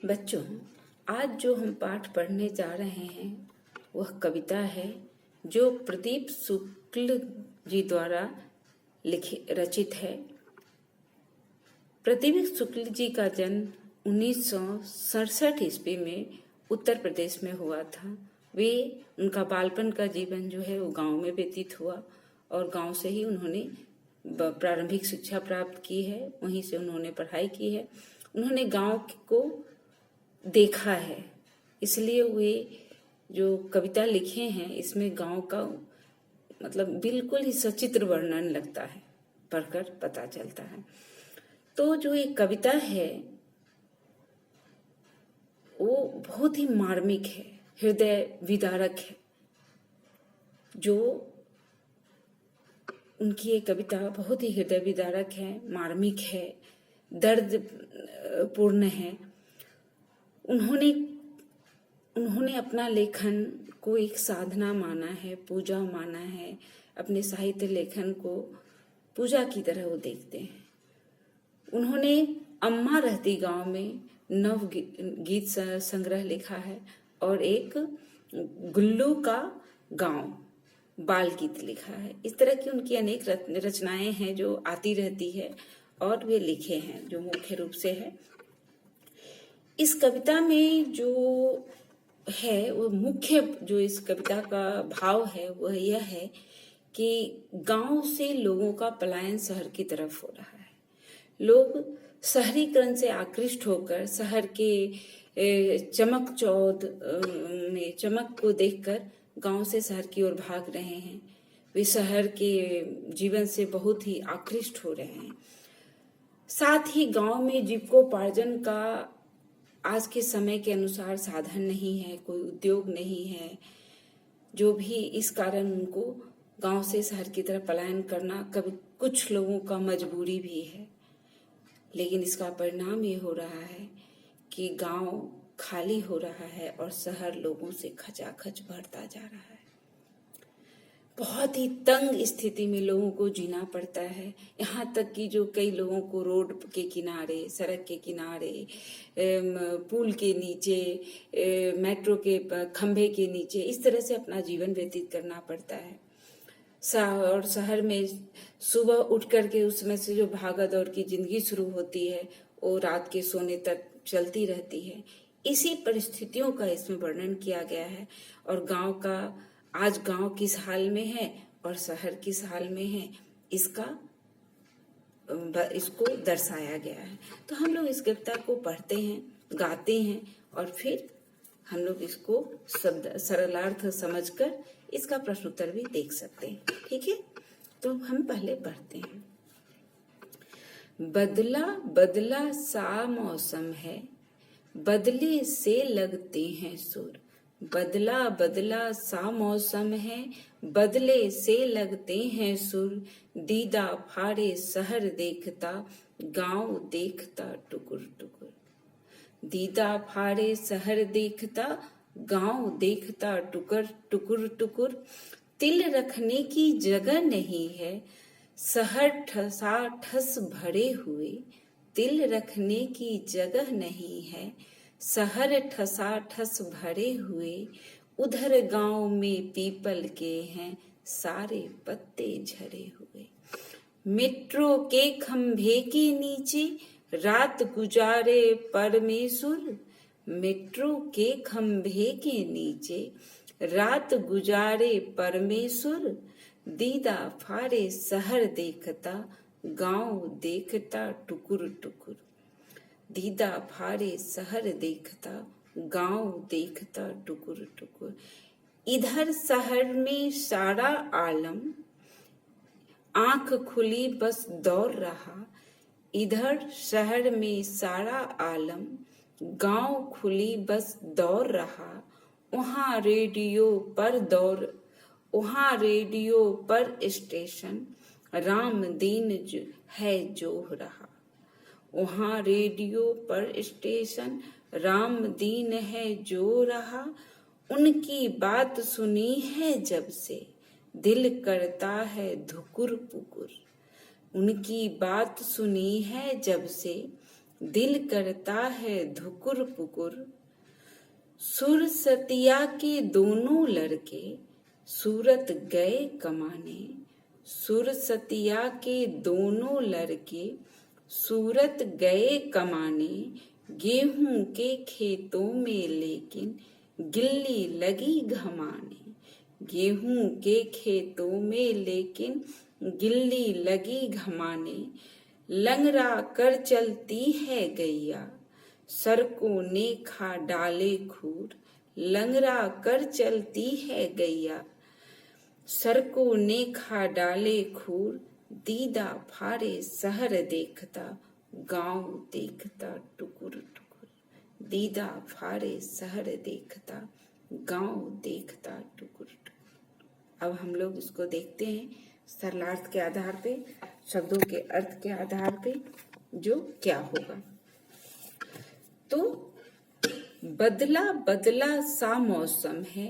बच्चों, आज जो हम पाठ पढ़ने जा रहे हैं वह कविता है जो प्रदीप शुक्ल जी द्वारा रचित है। प्रदीप शुक्ल जी का जन्म 1967 ईस्वी में उत्तर प्रदेश में हुआ था। उनका बालपन का जीवन जो है वो गांव में व्यतीत हुआ और गांव से ही उन्होंने प्रारंभिक शिक्षा प्राप्त की है, वहीं से उन्होंने पढ़ाई की है। उन्होंने गांव को देखा है, इसलिए वे जो कविता लिखे हैं इसमें गांव का मतलब बिल्कुल ही सचित्र वर्णन लगता है, पढ़कर पता चलता है। तो जो ये कविता है वो बहुत ही मार्मिक है, हृदय विदारक है। जो उनकी ये कविता बहुत ही हृदय विदारक है, मार्मिक है, दर्द पूर्ण है। उन्होंने अपना लेखन को एक साधना माना है, पूजा माना है। अपने साहित्य लेखन को पूजा की तरह वो देखते हैं। उन्होंने अम्मा रहती गांव में नव गीत संग्रह लिखा है और एक गुल्लू का गांव बाल गीत लिखा है। इस तरह की उनकी अनेक रचनाएं हैं जो आती रहती है और वे लिखे हैं, जो मुख्य रूप से है। इस कविता में जो है वो मुख्य जो इस कविता का भाव है वह यह है कि गांव से लोगों का पलायन शहर की तरफ हो रहा है। लोग शहरीकरण से आकृष्ट होकर शहर के चमक चौध में चमक को देखकर गांव से शहर की ओर भाग रहे हैं। वे शहर के जीवन से बहुत ही आकृष्ट हो रहे हैं। साथ ही गांव में जीविकोपार्जन का आज के समय के अनुसार साधन नहीं है, कोई उद्योग नहीं है। जो भी इस कारण उनको गांव से शहर की तरफ पलायन करना कभी कुछ लोगों का मजबूरी भी है, लेकिन इसका परिणाम ये हो रहा है कि गांव खाली हो रहा है और शहर लोगों से खचाखच भरता जा रहा है। बहुत ही तंग स्थिति में लोगों को जीना पड़ता है। यहाँ तक कि जो कई लोगों को रोड के किनारे, सड़क के किनारे, पुल के नीचे, मेट्रो के खंभे के नीचे इस तरह से अपना जीवन व्यतीत करना पड़ता है। और शहर में सुबह उठ करके उसमें से जो भागा दौड़ की जिंदगी शुरू होती है वो रात के सोने तक चलती रहती है। इसी परिस्थितियों का इसमें वर्णन किया गया है और आज गांव किस हाल में है और शहर किस हाल में है इसको दर्शाया गया है। तो हम लोग इस कविता को पढ़ते हैं, गाते हैं और फिर हम लोग इसको सरलार्थ समझकर इसका प्रश्न उत्तर भी देख सकते हैं। ठीक है, तो हम पहले पढ़ते हैं। बदला बदला सा मौसम है, बदले से लगते हैं सुर। बदला बदला सा मौसम है, बदले से लगते हैं सुर। दीदा फाड़े शहर देखता, गांव देखता टुकुर टुकुर। दीदा फाड़े शहर देखता, गांव देखता टुकुर टुकुर टुकुर। तिल रखने की जगह नहीं है, शहर ठसाठस भरे हुए। तिल रखने की जगह नहीं है, शहर ठसाठस भरे हुए। उधर गांव में पीपल के हैं सारे पत्ते झरे हुए। मेट्रो के खंभे के नीचे रात गुजारे परमेश्वर। मेट्रो के खंभे के नीचे रात गुजारे परमेश्वर। दीदा फाड़े शहर देखता, गांव देखता टुकुर टुकुर। दीदा फाड़े शहर देखता, गांव देखता टुकुर टुकुर। इधर शहर में सारा आलम, आंख खुली बस दौड़ रहा। इधर शहर में सारा आलम, गांव खुली बस दौड़ रहा। वहाँ रेडियो पर स्टेशन राम दीन है जो रहा। वहाँ रेडियो पर स्टेशन राम दीन है जो रहा। उनकी बात सुनी है जब से दिल करता है धुकुर पुकुर। उनकी बात सुनी है जब से दिल करता है धुकुर पुकुर। सुरसतिया के दोनों लड़के सूरत गए कमाने। सुरसतिया के दोनों लड़के सूरत गए कमाने। गेहूं के खेतों में लेकिन गिल्ली लगी घमाने। गेहूं के खेतों में लेकिन गिल्ली लगी घमाने। लंगरा कर चलती है गैया सड़कों ने खा डाले खूर। लंगरा कर चलती है गैया सड़कों ने खा डाले खूर। दीदा फारे शहर देखता गांव देखता टुकुर टुकुर। दीदा फारे शहर देखता गांव देखता टुकुर टुकुर। अब हम लोग इसको देखते हैं सरलार्थ के आधार पे, शब्दों के अर्थ के आधार पे जो क्या होगा। तो बदला बदला सा मौसम है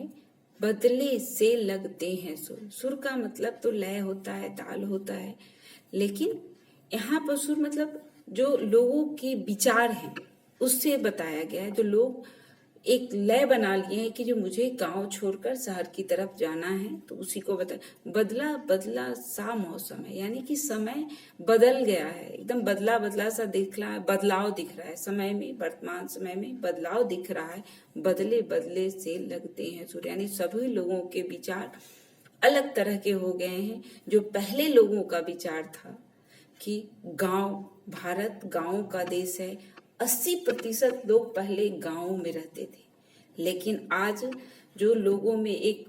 बदले से लगते हैं सुर। सुर का मतलब तो लय होता है, ताल होता है, लेकिन यहाँ पर सुर मतलब जो लोगों के विचार हैं उससे बताया गया है। जो लोग एक लय बना लिए हैं कि जो मुझे गांव छोड़कर शहर की तरफ जाना है, तो उसी को बदला बदला सा मौसम है, यानी कि समय बदल गया है, एकदम बदला बदला सा दिख रहा है, बदलाव दिख रहा है समय में, वर्तमान समय में बदलाव दिख रहा है। बदले बदले से लगते हैं सुर, यानी सभी लोगों के विचार अलग तरह के हो गए हैं। जो पहले लोगों का विचार था कि गांव, भारत गांव का देश है, 80% लोग पहले गांव में रहते थे, लेकिन आज जो लोगों में एक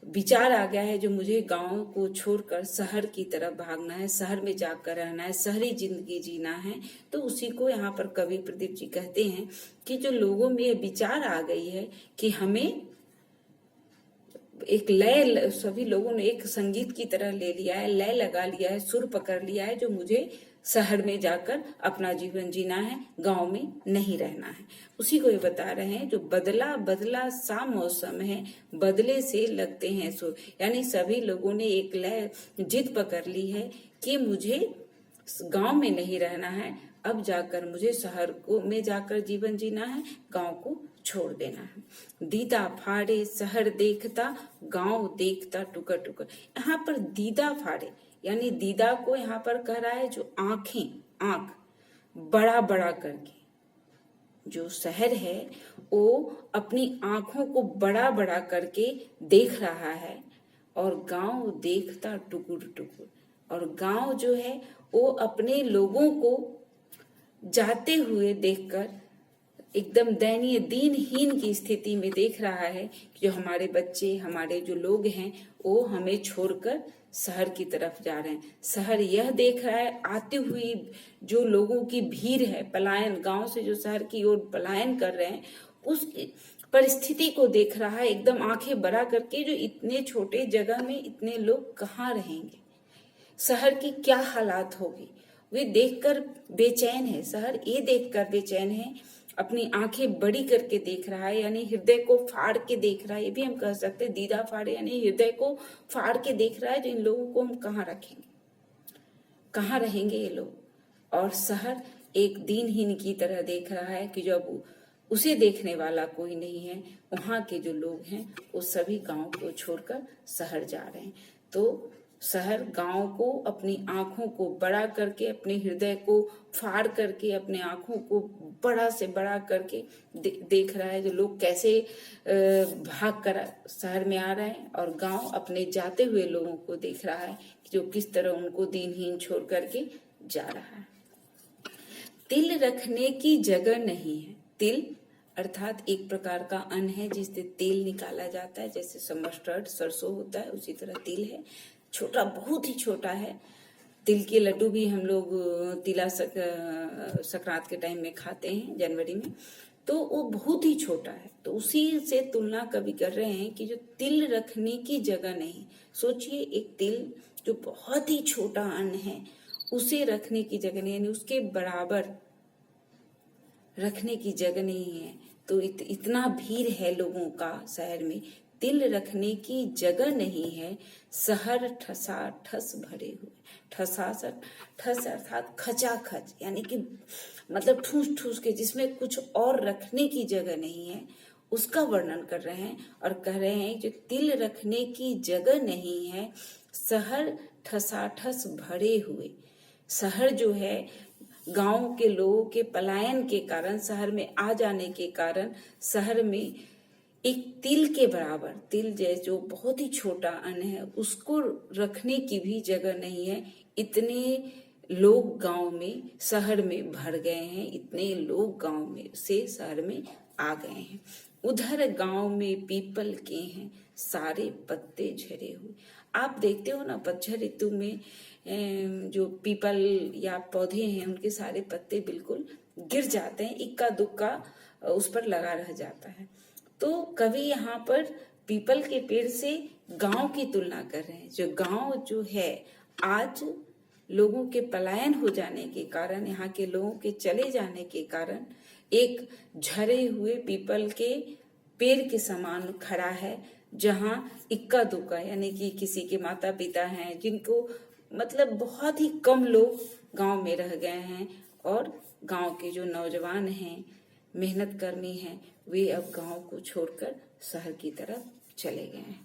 विचार आ गया है जो मुझे गांव को छोड़कर शहर की तरफ भागना है, शहर में जाकर रहना है, शहरी जिंदगी जीना है, तो उसी को यहाँ पर कवि प्रदीप जी कहते हैं कि जो लोगों में ये विचार आ गई है कि हमें एक लय, सभी लोगों ने एक संगीत की तरह ले लिया है, लय लगा लिया है, सुर पकड़ लिया है, जो मुझे शहर में जाकर अपना जीवन जीना है, गांव में नहीं रहना है। उसी को ये बता रहे हैं, जो बदला बदला सा मौसम है बदले से लगते हैं सुर, यानी सभी लोगों ने एक लय जिद पकड़ ली है कि मुझे गांव में नहीं रहना है, अब जाकर मुझे शहर को में जाकर जीवन जीना है, गांव को छोड़ देना है। दीदा फाड़े शहर देखता गांव देखता टुकर टुकर। यहाँ पर दीदा फाड़े यानी दीदा को यहाँ पर कह रहा है जो आंखें, आंख बड़ा बड़ा करके, जो शहर है वो अपनी आंखों को बड़ा बड़ा करके देख रहा है, और गांव देखता टुकुर टुकुर, और गांव जो है वो अपने लोगों को जाते हुए देखकर एकदम दयनीय दीनहीन की स्थिति में देख रहा है कि जो हमारे बच्चे, हमारे जो लोग हैं वो हमें छोड़कर शहर की तरफ जा रहे हैं। शहर यह देख रहा है आती हुई जो लोगों की भीड़ है, पलायन, गांव से जो शहर की ओर पलायन कर रहे हैं, उस परिस्थिति को देख रहा है एकदम आंखें बड़ा करके, जो इतने छोटे जगह में इतने लोग कहाँ रहेंगे, शहर की क्या हालात होगी, वे देखकर बेचैन है। शहर ये देखकर बेचैन है, अपनी आंखें बड़ी करके देख रहा है, यानी हृदय को फाड़ के देख रहा है, ये भी हम कह सकते हैं। दीदा फाड़े यानी हृदय को फाड़ के देख रहा है, जो इन लोगों को हम कहाँ रखेंगे, कहाँ रहेंगे ये लोग। और शहर एक दीनहीन की तरह देख रहा है कि जब उसे देखने वाला कोई नहीं है, वहां के जो लोग हैं वो सभी गांव को छोड़कर शहर जा रहे हैं। तो शहर गांव को अपनी आंखों को बड़ा करके, अपने हृदय को फाड़ करके, अपने आंखों को बड़ा से बड़ा करके देख रहा है, जो लोग कैसे भाग कर शहर में आ रहे हैं, और गांव अपने जाते हुए लोगों को देख रहा है जो किस तरह उनको दीनहीन छोड़ करके जा रहा है। तिल रखने की जगह नहीं है। तिल अर्थात एक प्रकार का अन्न है जिससे तेल निकाला जाता है, जैसे मस्टर्ड, सरसों होता है, उसी तरह तिल है। छोटा, बहुत ही छोटा है। तिल के लड्डू भी हम लोग तिला संक्रांत के टाइम में खाते हैं, जनवरी में, तो वो बहुत ही छोटा है। तो उसी से तुलना कवि कर रहे हैं कि जो तिल रखने की जगह नहीं। सोचिए, एक तिल जो बहुत ही छोटा अन्न है, उसे रखने की जगह नहीं, यानी उसके बराबर रखने की जगह नहीं है। तो इतना भीड़ है लोगों का शहर में, तिल रखने की जगह नहीं है, शहर ठसाठस भरे हुए। ठस अर्थात खचाखच, यानी कि मतलब ठूस ठूस के, जिसमें कुछ और रखने की जगह नहीं है, उसका वर्णन कर रहे हैं। और कह रहे हैं जो तिल रखने की जगह नहीं है, शहर ठसाठस भरे हुए। शहर जो है, गांव के लोगों के पलायन के कारण, शहर में आ जाने के कारण, शहर में एक तिल के बराबर, तिल जैसे जो बहुत ही छोटा अन्न है, उसको रखने की भी जगह नहीं है। इतने लोग गांव में, शहर में भर गए हैं, इतने लोग गांव में से शहर में आ गए हैं। उधर गांव में पीपल के हैं सारे पत्ते झरे हुए। आप देखते हो ना, पतझड़ ऋतु में जो पीपल या पौधे हैं, उनके सारे पत्ते बिल्कुल गिर जाते हैं, इक्का दुक्का उस पर लगा रह जाता है। तो कवि यहाँ पर पीपल के पेड़ से गांव की तुलना कर रहे हैं। जो गांव जो है, आज लोगों के पलायन हो जाने के कारण, यहाँ के लोगों के चले जाने के कारण, एक झरे हुए पीपल के पेड़ के समान खड़ा है, जहाँ इक्का दुक्का, यानी कि किसी के माता पिता हैं, जिनको मतलब बहुत ही कम लोग गांव में रह गए हैं, और गांव के जो नौजवान हैं, मेहनत कर्मी हैं, वे अब गांव को छोड़कर शहर की तरफ चले गए हैं।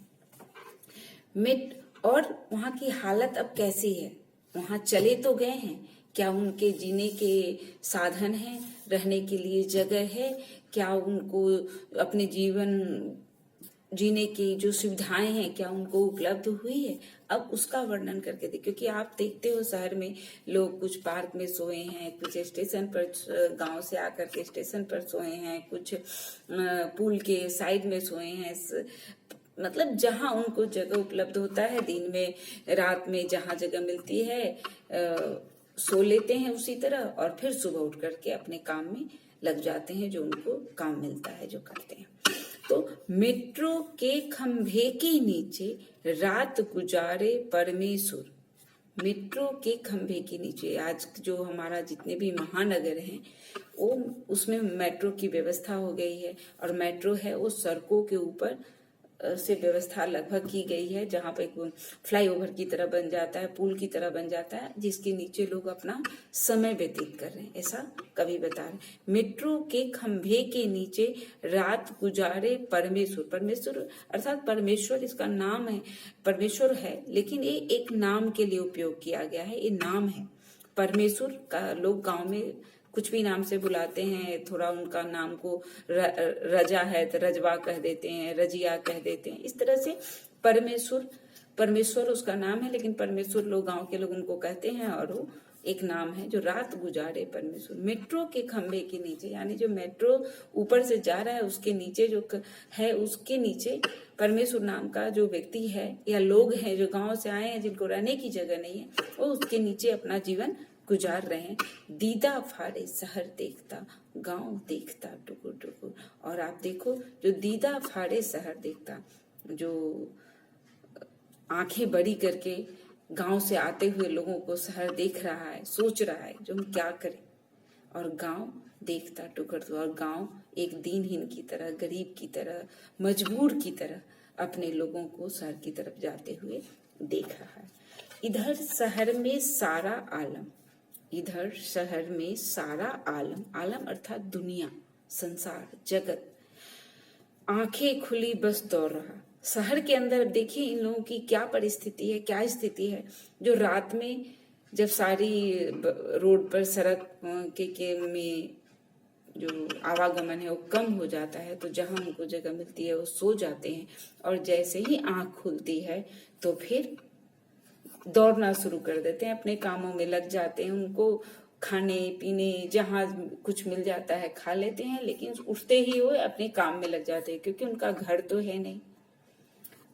और वहां की हालत अब कैसी है? वहां चले तो गए हैं, क्या उनके जीने के साधन हैं, रहने के लिए जगह है, क्या उनको अपने जीवन जीने की जो सुविधाएं हैं, क्या उनको उपलब्ध हुई है? अब उसका वर्णन करके दे, क्योंकि आप देखते हो शहर में लोग कुछ पार्क में सोए हैं, कुछ स्टेशन पर, गांव से आकर के स्टेशन पर सोए हैं, कुछ पुल के साइड में सोए हैं। मतलब जहां उनको जगह उपलब्ध होता है, दिन में, रात में, जहां जगह मिलती है, सो लेते हैं उसी तरह, और फिर सुबह उठ करके अपने काम में लग जाते हैं, जो उनको काम मिलता है जो करते हैं। तो मेट्रो के खंभे के नीचे रात गुजारे परमेश्वर। मेट्रो के खंभे के नीचे, आज जो हमारा जितने भी महानगर हैं, वो उसमें मेट्रो की व्यवस्था हो गई है। और मेट्रो है वो सड़कों के ऊपर से व्यवस्था लगभग की गई है, जहाँ पे फ्लाईओवर की तरह बन जाता है, पुल की तरह बन जाता है, जिसके नीचे लोग अपना समय व्यतीत कर रहे हैं, ऐसा कवि बता रहे हैं। मेट्रो के खंभे के नीचे रात गुजारे परमेश्वर। परमेश्वर अर्थात परमेश्वर इसका नाम है, परमेश्वर है, लेकिन ये एक नाम के लिए उपयोग किया गया है, ये नाम है परमेश्वर का। लोग गांव में कुछ भी नाम से बुलाते हैं, थोड़ा उनका नाम को रजा है तो रजवा कह देते हैं, रजिया कह देते हैं, इस तरह से परमेश्वर उसका नाम है, लेकिन परमेश्वर लोग, गांव के लोग उनको कहते हैं, और वो एक नाम है जो रात गुजारे परमेश्वर। मेट्रो के खंभे के नीचे, यानी जो मेट्रो ऊपर से जा रहा है उसके नीचे जो है, उसके नीचे परमेश्वर नाम का जो व्यक्ति है या लोग हैं जो गांव से आए हैं, जिनको रहने की जगह नहीं है, वो उसके नीचे अपना जीवन गुजार रहे हैं। दीदा फाड़े शहर देखता, गांव देखता टुकुर टुकुर। और आप देखो, जो दीदा फाड़े शहर देखता, जो आंखें बड़ी करके गांव से आते हुए लोगों को शहर देख रहा है, सोच रहा है जो हम क्या करें, और गांव देखता टुकुर टुकुर। और गांव एक दीनहीन की तरह, गरीब की तरह, मजबूर की तरह अपने लोगों को शहर की तरफ जाते हुए देख रहा है। इधर शहर में सारा आलम, इधर शहर में सारा आलम, आलम अर्थात दुनिया, संसार, जगत, आंखें खुली बस दौड़ रहा। शहर के अंदर देखिए इन लोगों की क्या परिस्थिति है, क्या स्थिति है, जो रात में जब सारी रोड पर, सड़क के में जो आवागमन है वो कम हो जाता है, तो जहां उनको जगह मिलती है वो सो जाते हैं, और जैसे ही आंख खुलती है तो फिर दौड़ना शुरू कर देते हैं, अपने कामों में लग जाते हैं। उनको खाने पीने जहां कुछ मिल जाता है खा लेते हैं, लेकिन उठते ही वो अपने काम में लग जाते हैं, क्योंकि उनका घर तो है नहीं।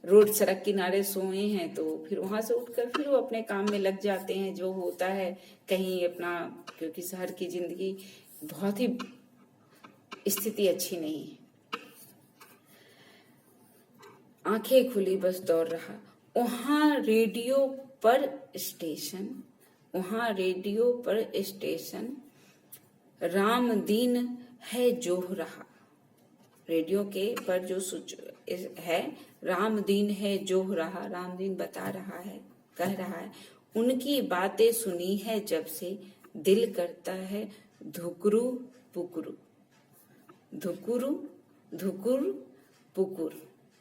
रोड सड़क किनारे सोए हैं, तो फिर वहां से उठकर फिर वो अपने काम में लग जाते हैं, जो होता है कहीं अपना, क्योंकि शहर की जिंदगी बहुत ही स्थिति अच्छी नहीं है। आंखें खुली बस दौड़ रहा, वहां रेडियो पर स्टेशन, वहां रेडियो पर स्टेशन, राम दीन है जोह रहा। रेडियो के पर जो है, राम दीन है जो रहा, राम दीन बता रहा है, कह रहा है, उनकी बातें सुनी है जब से दिल करता है धुकुरु पुकुरु, धुकुरु धुकुर पुकुर,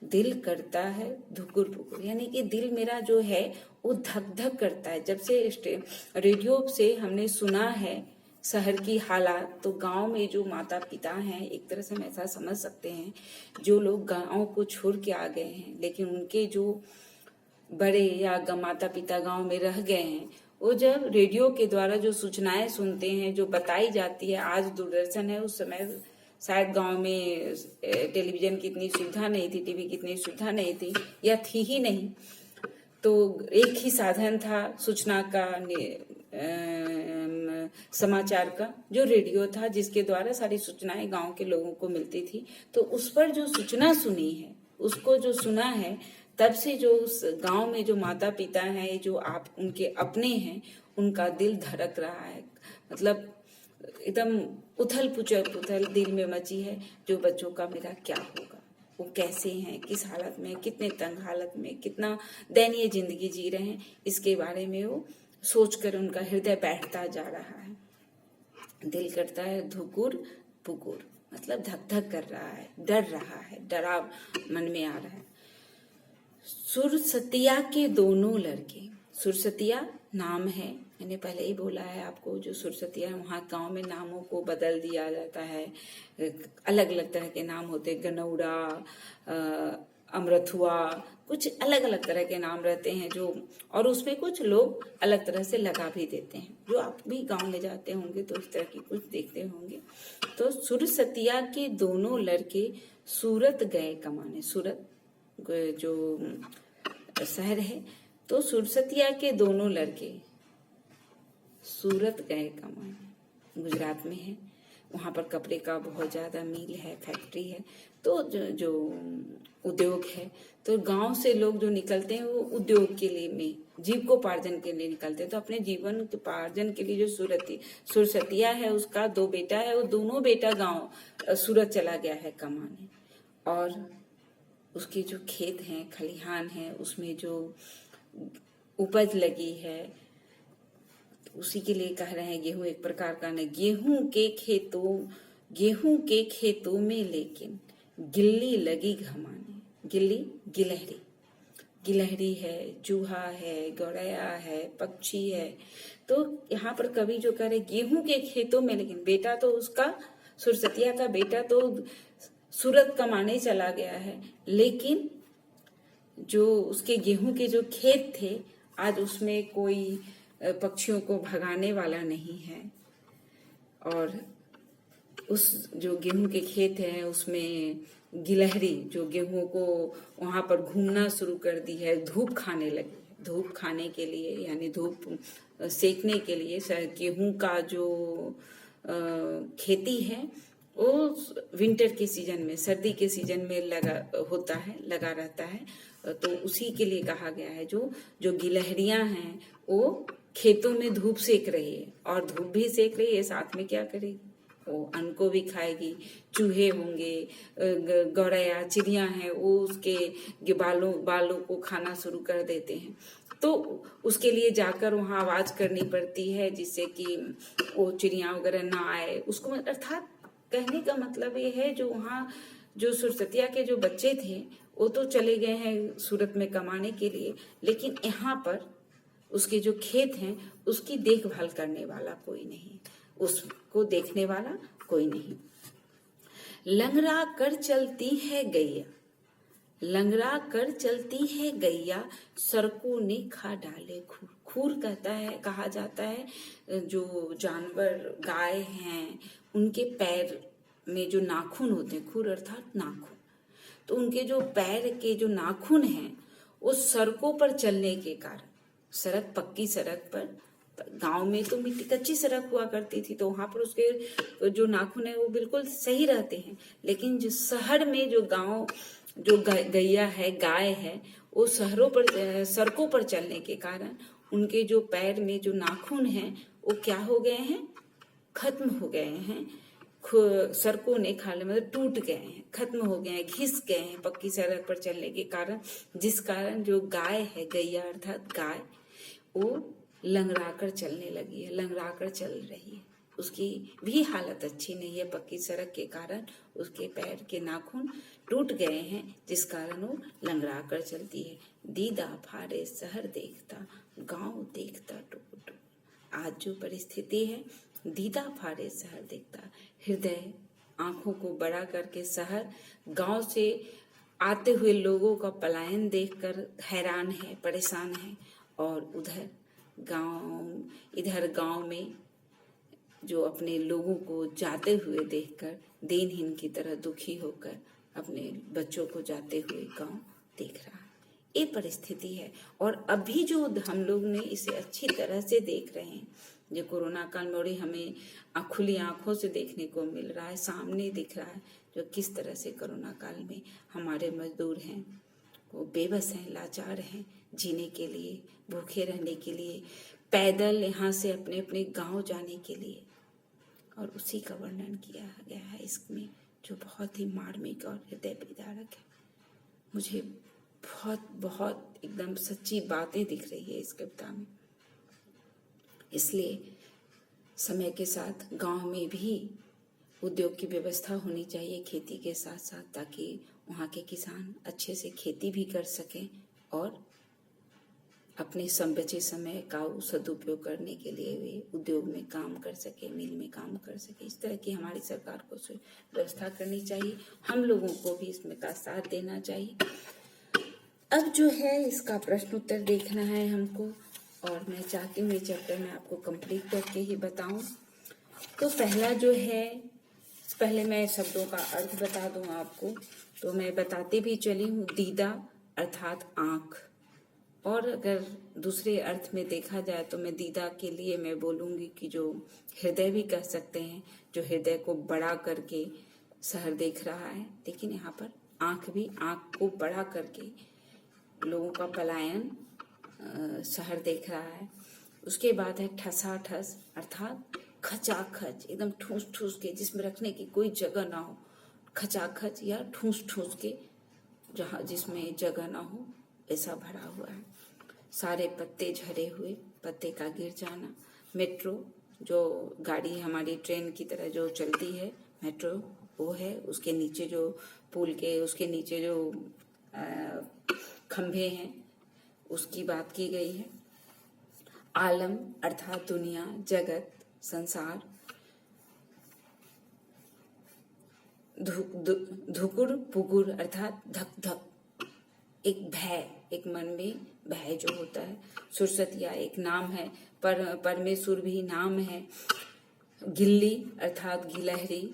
दिल करता है धुकुर पुकुर, यानी कि दिल मेरा जो है वो धक धक करता है। जब से रेडियो से हमने सुना है शहर की हालात, तो गांव में जो माता पिता हैं, एक तरह से हम ऐसा समझ सकते हैं, जो लोग गांव को छोड़ के आ गए हैं, लेकिन उनके जो बड़े या माता पिता गांव में रह गए हैं, वो जब रेडियो के द्वारा जो सूचनाएं सुनते हैं, जो बताई जाती है, आज दूरदर्शन है, उस समय शायद गांव में टेलीविजन की इतनी सुविधा नहीं थी, टीवी की इतनी सुविधा नहीं थी, या थी ही नहीं, तो एक ही साधन था सूचना का, समाचार का, जो रेडियो था, जिसके द्वारा सारी सूचनाएं गांव के लोगों को मिलती थी। तो उस पर जो सूचना सुनी है, उसको जो सुना है, तब से जो उस गांव में जो माता पिता हैं, जो आप उनके अपने हैं, उनका दिल धड़क रहा है, मतलब एकदम उथल पुथल दिल में मची है, जो बच्चों का मेरा क्या होगा, वो कैसे हैं, किस हालत में, कितने तंग हालत में, कितना दयनीय जिंदगी जी रहे हैं, इसके बारे में वो सोचकर उनका हृदय बैठता जा रहा है। दिल करता है धुकुर पुकुर, मतलब धक धक कर रहा है, डर रहा है, डराव मन में आ रहा है। सुरसतिया के दोनों लड़के, सुरसतिया नाम है, मैंने पहले ही बोला है आपको, जो सुरसतिया है, वहाँ गांव में नामों को बदल दिया जाता है, अलग अलग तरह के नाम होते, गनौरा, अमरथुआ, कुछ अलग अलग तरह के नाम रहते हैं, जो और उसमें कुछ लोग अलग तरह से लगा भी देते हैं, जो आप भी गांव में जाते होंगे तो इस तरह की कुछ देखते होंगे। तो सुरसतिया के दोनों लड़के सूरत गए कमाने, सूरत जो शहर है, तो सुरसतिया के दोनों लड़के सूरत गए कमाने, गुजरात में है, वहां पर कपड़े का बहुत ज्यादा मिल है, फैक्ट्री है, तो जो उद्योग है, तो गांव से लोग जो निकलते हैं वो उद्योग के लिए में जीविकोपार्जन के लिए निकलते हैं। तो अपने जीवन के उपार्जन के लिए जो सुरसतिया है, उसका 2 बेटा है, वो दोनों बेटा गांव सूरत चला गया है कमाने, और उसके जो खेत हैं, खलिहान है, उसमें जो उपज लगी है, तो उसी के लिए कह रहे हैं गेहूं एक प्रकार का न, गेहूं के खेतों में लेकिन गिल्ली लगी घमाने, गिल्ली गिलहरी है, चूहा है, गौरैया है, पक्षी है। तो यहाँ पर कवि जो कह रहे गेहूं के खेतों में, लेकिन बेटा तो उसका, सुरसतिया का बेटा तो सूरत कमाने चला गया है, लेकिन जो उसके गेहूं के जो खेत थे, आज उसमें कोई पक्षियों को भगाने वाला नहीं है, और उस जो गेहूं के खेत है उसमें गिलहरी जो गेहूं को वहां पर घूमना शुरू कर दी है, धूप खाने लगी, धूप खाने के लिए, यानी धूप सेकने के लिए। गेहूं का जो खेती है वो विंटर के सीजन में, सर्दी के सीजन में लगा रहता है, तो उसी के लिए कहा गया है। जो गिलहरियां हैं वो खेतों में धूप सेक रही है, और धूप भी सेक रही है, साथ में क्या करेगी, वो अन्न को भी खाएगी, चूहे होंगे, गौरैया चिड़िया हैं, वो उसके बालों को खाना शुरू कर देते हैं, तो उसके लिए जाकर वहां आवाज करनी पड़ती है, जिससे कि वो चिड़िया वगैरह ना आए उसको। अर्थात कहने का मतलब ये है, जो वहाँ जो सुरसतिया के जो बच्चे थे वो तो चले गए हैं सूरत में कमाने के लिए, लेकिन यहाँ पर उसके जो खेत हैं उसकी देखभाल करने वाला कोई नहीं, उसको देखने वाला कोई नहीं। लंगड़ा कर चलती है गैया, लंगड़ा कर चलती है गैया, सरकों ने खा डाले खूर। खूर कहा जाता है जो जानवर गाय हैं उनके पैर में जो नाखून होते हैं, खूर अर्थात नाखून, तो उनके जो पैर के जो नाखून हैं वो सड़कों पर चलने के कारण, सड़क पक्की सड़क पर, गांव में तो मिट्टी कच्ची सड़क हुआ करती थी, तो वहां पर उसके जो नाखून है वो बिल्कुल सही रहते हैं, लेकिन जो शहर में जो गांव जो गैया है, गाय है, वो सड़कों पर चलने के कारण उनके जो पैर में जो नाखून हैं वो क्या हो गए हैं, खत्म हो गए हैं, सड़कों ने खाली मतलब टूट गए हैं, खत्म हो गए हैं, घिस गए हैं पक्की सड़क पर चलने के कारण, जिस कारण जो गाय है, गैया अर्थात गाय, वो लंगड़ा कर चलने लगी है, लंगड़ा कर चल रही है। उसकी भी हालत अच्छी नहीं है पक्की सड़क के कारण, उसके पैर के नाखून टूट गए हैं, जिस कारण वो लंगड़ा कर चलती है। दीदा फाड़े शहर देखता, गांव देखता टुकुर टुकुर। आज जो परिस्थिति है, दीदा फाड़े शहर देखता, हृदय आंखों को बड़ा करके शहर गांव से आते हुए लोगों का पलायन देखकर हैरान है, परेशान है, और इधर गांव में जो अपने लोगों को जाते हुए देखकर दीनहीन की तरह दुखी होकर अपने बच्चों को जाते हुए गांव देख रहा है। ये परिस्थिति है, और अभी जो हम लोग ने इसे अच्छी तरह से देख रहे हैं, जो कोरोना काल में हमें खुली आंखों से देखने को मिल रहा है, सामने दिख रहा है, जो किस तरह से कोरोना काल में हमारे मजदूर हैं, वो बेबस हैं, लाचार हैं, जीने के लिए, भूखे रहने के लिए, पैदल यहाँ से अपने अपने गांव जाने के लिए। और उसी का वर्णन किया गया है इसमें, जो बहुत ही मार्मिक और हृदय विदारक है। मुझे बहुत बहुत एकदम सच्ची बातें दिख रही है इस कविता में। इसलिए समय के साथ गांव में भी उद्योग की व्यवस्था होनी चाहिए खेती के साथ साथ, ताकि वहाँ के किसान अच्छे से खेती भी कर सकें और अपने बचे समय का सदुपयोग करने के लिए वे उद्योग में काम कर सके, मिल में काम कर सके। इस तरह की हमारी सरकार को व्यवस्था करनी चाहिए, हम लोगों को भी इसमें का साथ देना चाहिए। अब जो है इसका प्रश्न उत्तर देखना है हमको, और मैं चाहती हूँ ये चैप्टर में आपको कंप्लीट करके ही बताऊं। तो पहला जो है, पहले मैं शब्दों का अर्थ बता दूं आपको, तो मैं बताते भी चली हूँ, दीदा अर्थात आँख, और अगर दूसरे अर्थ में देखा जाए तो मैं दीदा के लिए मैं बोलूँगी कि जो हृदय भी कह सकते हैं, जो हृदय को बड़ा करके शहर देख रहा है, लेकिन यहाँ पर आँख भी, आँख को बड़ा करके लोगों का पलायन शहर देख रहा है। उसके बाद है ठसाठस अर्थात खचाखच, एकदम ठूस ठूस के, जिसमें रखने की कोई जगह ना हो, खचाखच या ठूस ठूस के, जहाँ जिसमें जगह ना हो ऐसा भरा हुआ है। सारे पत्ते झरे हुए, पत्ते का गिर जाना। मेट्रो, जो गाड़ी हमारी ट्रेन की तरह जो चलती है मेट्रो, वो है, उसके नीचे जो पुल के उसके नीचे जो खंभे हैं उसकी बात की गई है। आलम अर्थात दुनिया, जगत, संसार। धुकुर पुकुर अर्थात धक धक, एक भय, एक मन में भय जो होता है। सुरसतिया एक नाम है, परमेश्वर भी नाम है। गिल्ली अर्थात गिलहरी।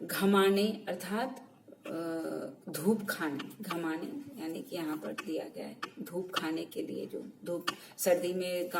घमाने अर्थात धूप खाने, घमाने यानी कि यहाँ पर दिया गया है धूप खाने के लिए, जो धूप सर्दी में